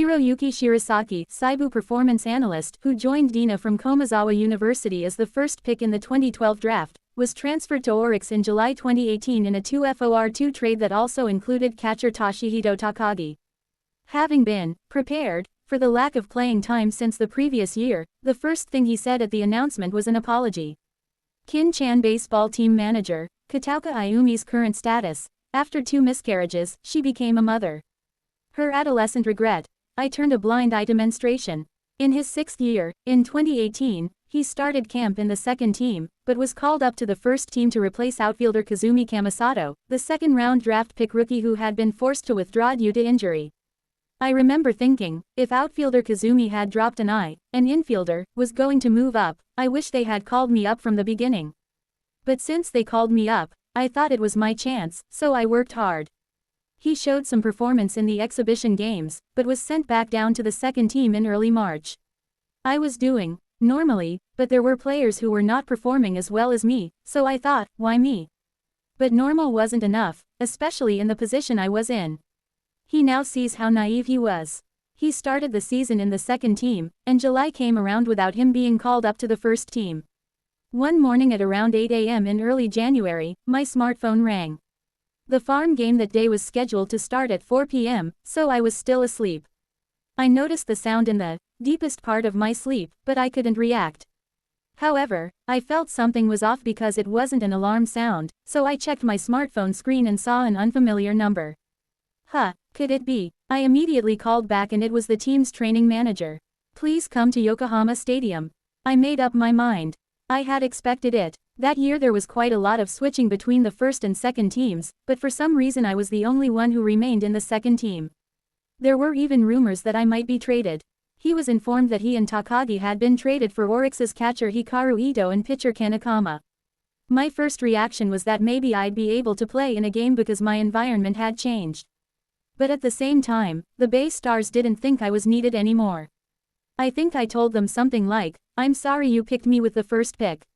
Hiroyuki Shirazaki, Seibu performance analyst who joined Dina from Komazawa University as the first pick in the 2012 draft, was transferred to Oryx in July 2018 in a 2-for-2 trade that also included catcher Toshihito Takagi. Having been prepared for the lack of playing time since the previous year, the first thing he said at the announcement was an apology. Kin-chan baseball team manager, Kataoka Ayumi's current status: after 2 miscarriages, she became a mother. Her adolescent regret: I turned a blind eye to menstruation. In his 6th year, in 2018, he started camp in the second team, but was called up to the first team to replace outfielder Kazumi Kamisato, the second-round draft pick rookie who had been forced to withdraw due to injury. I remember thinking, if outfielder Kazumi had dropped an eye, an infielder was going to move up, I wish they had called me up from the beginning. But since they called me up, I thought it was my chance, so I worked hard. He showed some performance in the exhibition games, but was sent back down to the second team in early March. I was doing normally, but there were players who were not performing as well as me, so I thought, why me? But normal wasn't enough, especially in the position I was in. He now sees how naive he was. He started the season in the second team, and July came around without him being called up to the first team. One morning at around 8 a.m. in early January, my smartphone rang. The farm game that day was scheduled to start at 4 p.m., so I was still asleep. I noticed the sound in the deepest part of my sleep, but I couldn't react. However, I felt something was off because it wasn't an alarm sound, so I checked my smartphone screen and saw an unfamiliar number. Could it be? I immediately called back and it was the team's training manager. Please come to Yokohama Stadium. I made up my mind. I had expected it. That year there was quite a lot of switching between the first and second teams, but for some reason I was the only one who remained in the second team. There were even rumors that I might be traded. He was informed that he and Takagi had been traded for Oryx's catcher Hikaru Ito and pitcher Kanekama. My first reaction was that maybe I'd be able to play in a game because my environment had changed. But at the same time, the Bay Stars didn't think I was needed anymore. I think I told them something like, "I'm sorry you picked me with the first pick."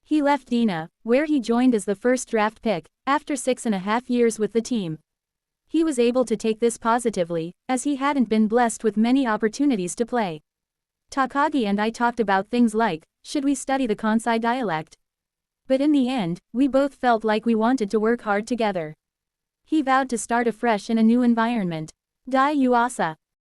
He left Dina, where he joined as the first draft pick, after 6.5 years with the team. He was able to take this positively, as he hadn't been blessed with many opportunities to play. Takagi and I talked about things like, should we study the Kansai dialect? But in the end, we both felt like we wanted to work hard together. He vowed to start afresh in a new environment. Dai Uasa.